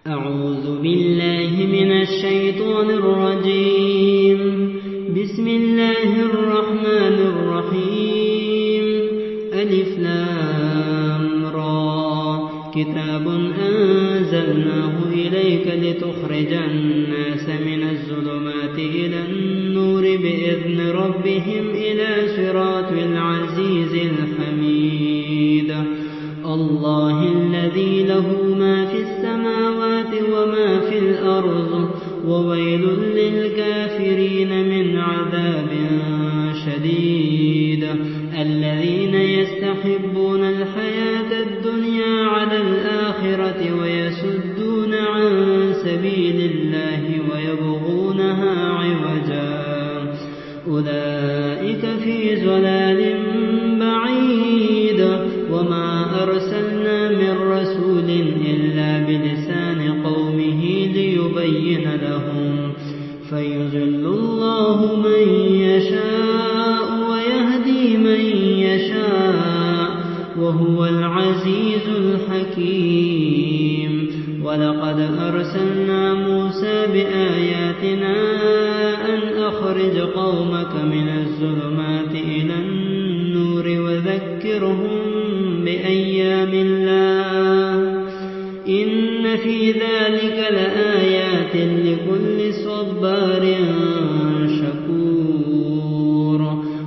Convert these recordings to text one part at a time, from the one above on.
أعوذ بالله من الشيطان الرجيم. بسم الله الرحمن الرحيم. ألف لام را. كتاب أنزلناه إليك لتخرج الناس من الظلمات إلى النور بإذن ربهم إلى صراط العزيز الحميد. الله الذي له ما في السماوات وما في الأرض وويل للكافرين من عذاب شديد. الذين يستحبون الحياة الدنيا على الآخرة ويسدون عن سبيل الله ويبغونها عوجا أولئك في ضلال بعيد. وما أرسلنا من رسول إلا بلسان قومه ليبين لهم فيضل الله من يشاء ويهدي من يشاء وهو العزيز الحكيم. ولقد أرسلنا موسى بآياتنا أن أخرج قومك من الظلمات إلى النور وذكرهم بأيام الله إن في ذلك لآيات لكل صبار شكور.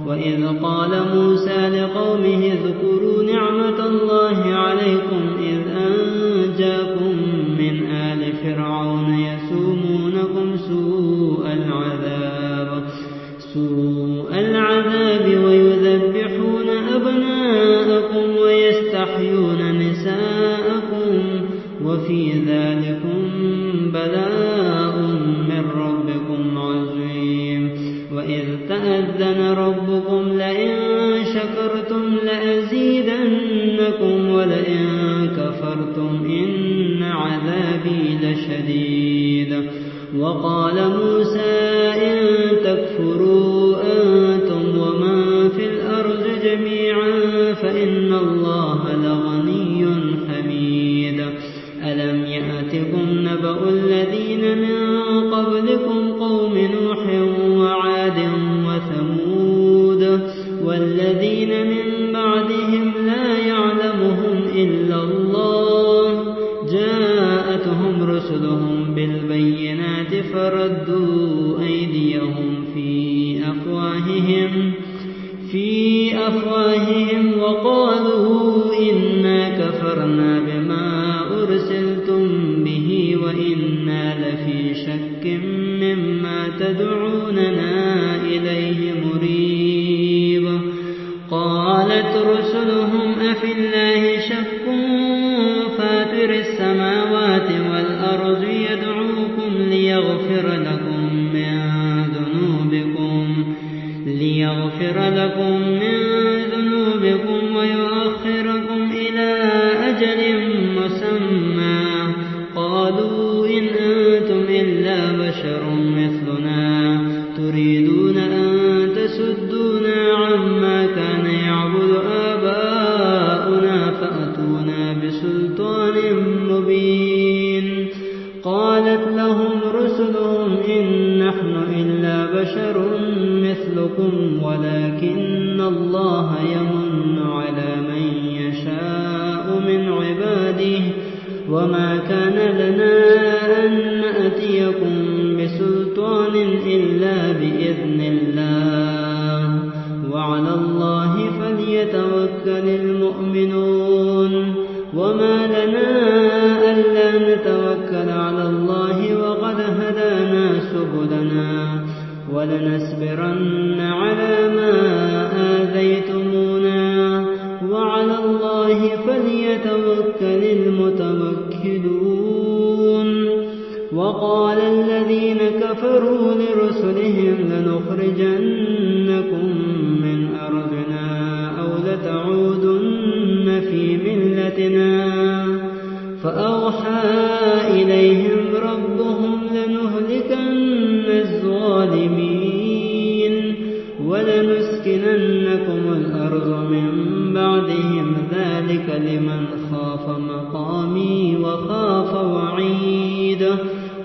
وإذ قال موسى لقومه اذكروا نعمة الله عليكم إذ أنجاكم من آل فرعون يسومونكم سوء العذاب ويذبحون أبناءكم ويستحيون نساءكم وفي ذلكم بلاء من ربكم عظيم. وإذ تأذن ربكم لئن شكرتم لأزيدنكم ولئن كفرتم إن عذابي لشديد. وقال موسى إن تكفروا أنتم ومن في الأرض جميعا فإن الله لغني حميد. ألم يأتكم نبأ الذين من قبلكم قوم نوح وعاد وثمود والذين من بعدهم لا يعلمهم إلا الله جاءتهم رسلهم بالبينات فردوا أيديهم في أفواههم وقالوا إنا كفرنا بما أرسلتم به وإنا لفي شك مما تدعوننا إليه مريب. قالت رسلهم أفي الله شك فاطر السماوات والأرض يدعوكم ليغفر لكم من ذنوبكم ويؤخركم إلى أجل مسمى. قالوا إن أنتم إلا بشر مثلنا تريدون أن تسدونا عما كان يعبد آباؤنا فأتونا بسلطان مبين. قالت لهم رسلهم إن نحن إلا بشر مثلكم ولكن الله يمن على من يشاء من عباده وما كان لنا أن نأتيكم بسلطان إلا بإذن الله وعلى الله فليتوكل المؤمنون. وما لنا ألا نتوكل على الله وقد هدانا سبلنا ولنصبرن على ما آذيتمونا وعلى الله فليتوكل المتوكلون. وقال الذين كفروا لرسلهم لنخرجنكم من أرضنا أو لتعودن في ملتنا فأوحى إليهم ربهم لنهلكن الظالمين ولنسكننكم الأرض من بعدهم ذلك لمن خاف مقامي وخاف وعيد.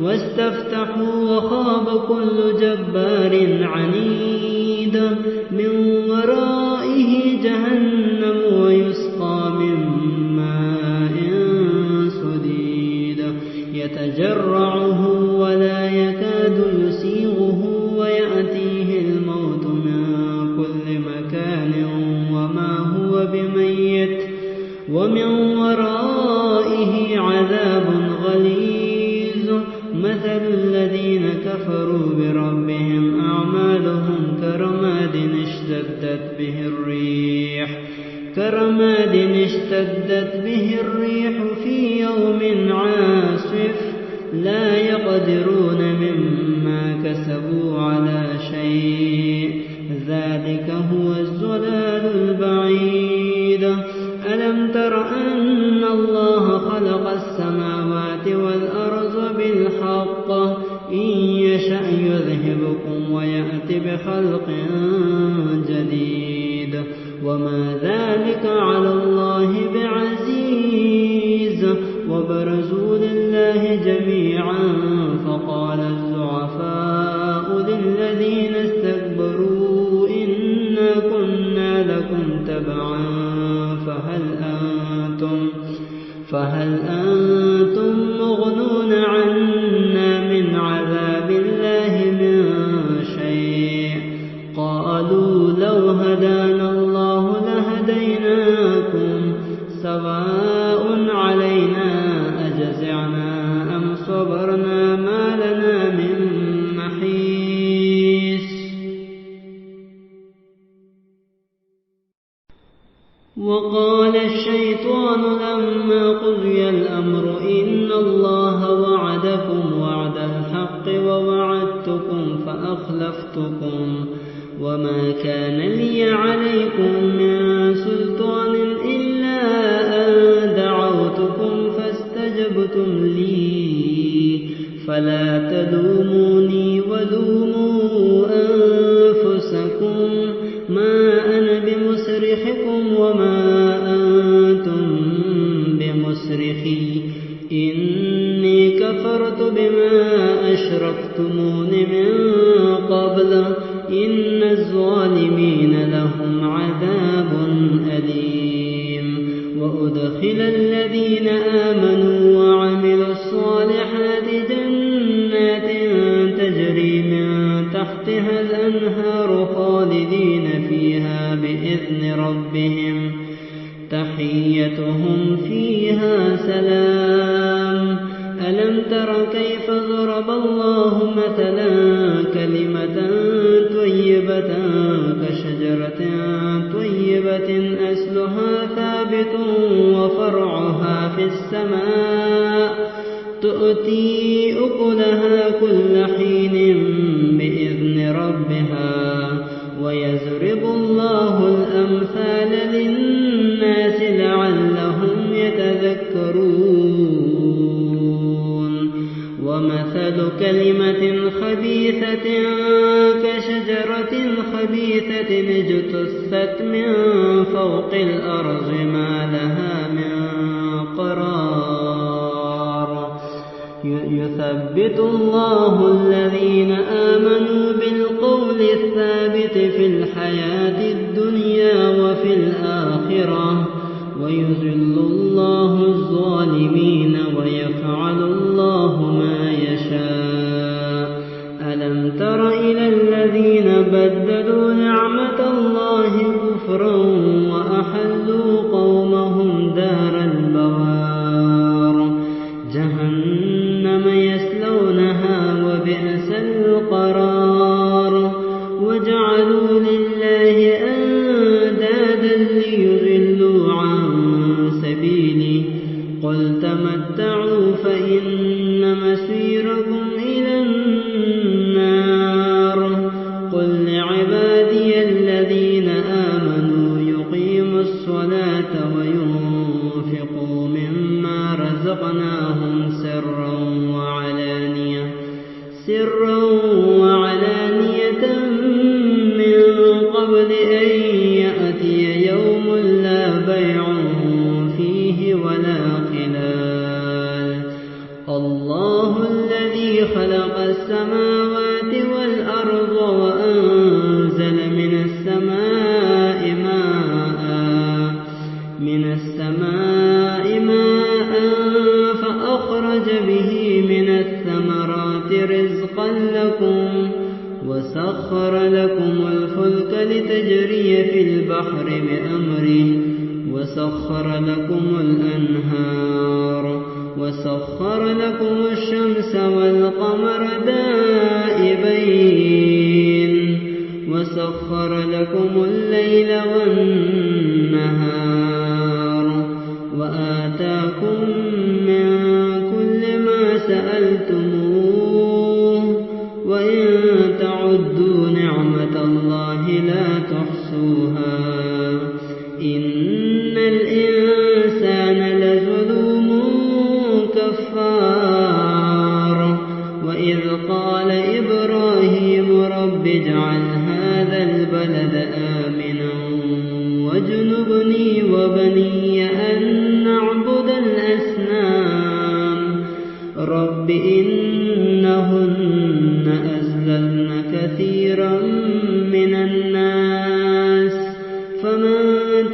واستفتحوا وخاب كل جبار عنيد من ورائه جهنم ويسقى من ماء صديد يتجرعه ولا يكاد يسيغه ويأتيه الموت من كل مكان وما هو بميت ومن ورائه عذاب غليظ مثل الذين كفروا بربهم أعمالهم كرماد اشتدت به الريح في يوم عاصف لا يقدرون مما كسبوا على شيء ذلك هو الضلال البعيد ألم تر أن الله خلق السماوات والأرض بالحق إن يشأ يذهبكم ويأت بخلق جديد وما ذلك على الله بعزيز وبرزوا لله جميعا فقال الضعفاء للذين استكبروا إنا كنا لكم تبعا فهل أنتم مغنون عنا من عذاب الله من شيء قالوا لو هدانا الله لهديناكم سواء علينا أجزعنا أم صبرنا ما لنا من محيص وقال الشيطان لما قضي الأمر إن الله وعدكم وعد الحق ووعدتكم فأخلفتكم وما كان لي عليكم من سلطان إلا أن دعوتكم فاستجبتم لي فلا تلوموني ولوموا أنفسكم ما أنا بمصرخكم وما أنتم بمصرخي إني كفرت بما أشركتمون من قبل إن الظالمين لهم عذاب أليم وأدخل الذين آمنوا وعملوا الصالحات جنات تجري من تحتها الأنهار خالدين فيها بإذن ربهم تحيتهم فيها سلام ألم تر كيف ضرب الله مثلا كلمة طيبة كشجرة طيبة أصلها ثابت وفرعها في السماء تؤتي أكلها كل حين بإذن ربها ويضرب الله الأمثال للناس لعلهم يتذكرون ومثل كلمة خبيثة كشجرة خبيثة اجتثت من فوق الأرض ما لها من قرار يثبت الله الذين آمنوا بالقول الثابت في الحياة الدنيا وفي الآخرة ويذل الله الظالمين ويفعل الله ما يشاء ألم تر إلى الذين بدلوا نعمة الله كفرا وأحلوا قومهم دار البوار جهنم يصلونها وبئس القرار وجعلوا لله أندادا ليضلوا عن سبيله قل تمتعوا فإن مصيركم إلى النار قل لعبادي الذين آمنوا يقيموا الصلاة وينفقوا مما رزقناهم سرا وعلانية من قبل أن يأتي يوم لا بيع فيه ولا خلال الله الذي الذي خلق السماوات والأرض وأنزل من السماء ماء فأخرج به من الثمرات رزقا لكم وسخر لكم الفلك لتجري في البحر بأمره وسخر لكم الأنهار وسخر لكم الشمس والقمر دائبين وسخر لكم الليل والنهار وآتاكم من كل ما سألتموه وإن تعدوا نعمة الله لا تحصوها إن الإنسان لظلوم كفار وإذ قال إبراهيم رب اجعل هذا البلد آمنا واجنبني وبني أن نعبد الأصنام رب إنهن أضللن كثيرا من الناس فمن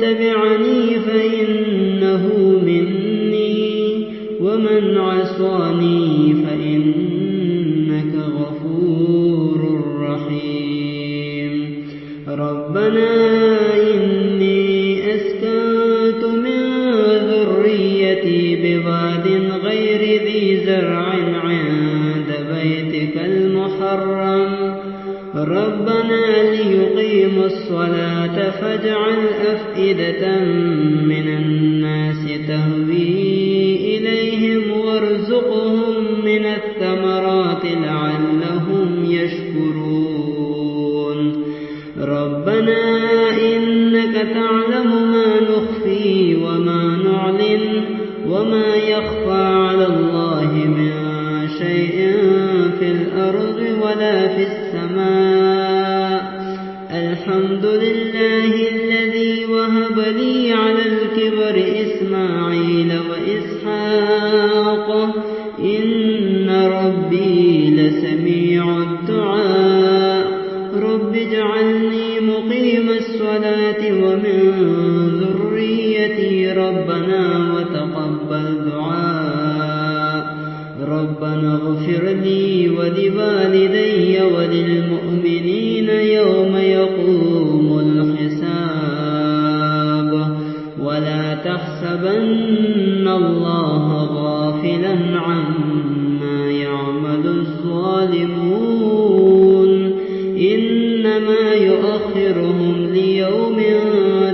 تبعني فإنه مني ومن عصاني فإنك غفور رحيم ربنا إني أسكنت من ذريتي بواد غير ذي زرع عند بيتك المحرم ربنا ليقيموا الصلاة فاجعل أفئدة من الناس تهوي إليهم وارزقهم من الثمرات لعلهم يشكرون ربنا إنك تعلم ما نخفي وما نعلن وما يخفى على الله من شيء في الأرض ولا في السماء الحمد لله الذي وهب لي على الكبر إسماعيل وإسحاق إن ربي لسميع الدعاء رب اجعلني مقيم الصلاة ومن ذريتي ربنا وتقبل دعاء ربنا اغفر لي ولوالدي وللمؤمنين يوم يقوم الحساب ولا تحسبن الله غافلا عما يعمل الظالمون إنما يؤخرهم ليوم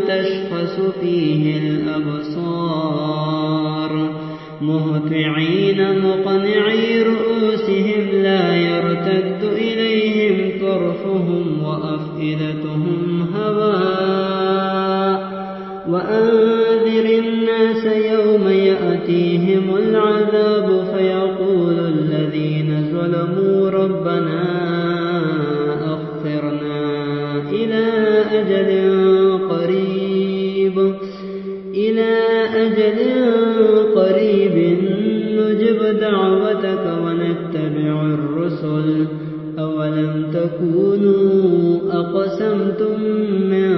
تشخص فيه الأبصار مهطعين مقنعي رؤوسهم لا يرتد إليهم طرفهم وأفئدتهم هواء وأنذر الناس يوم يأتيهم العذاب فيقول الذين ظلموا ربنا أخرنا إلى أجل قريب نجب دعوتك ونتبع الرسل أولم تكونوا أقسمتم من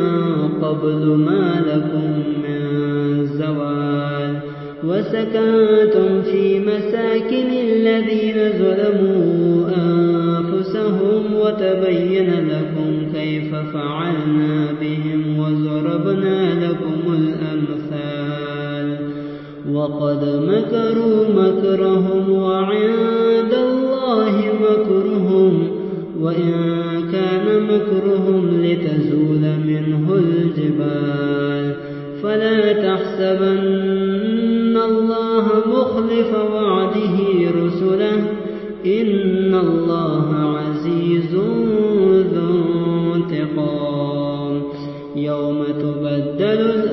قبل ما لكم من زوال وسكنتم في مساكن الذين ظلموا أنفسهم وتبين لكم كيف فعلنا بهم وضربنا لكم الأمثال وقد مكروا مكرهم وعند الله مكرهم وإن كان مكرهم لتزول منه الجبال فلا تحسبن الله مخلف وعده رسله إن الله عزيز ذو انتقام يوم تبدل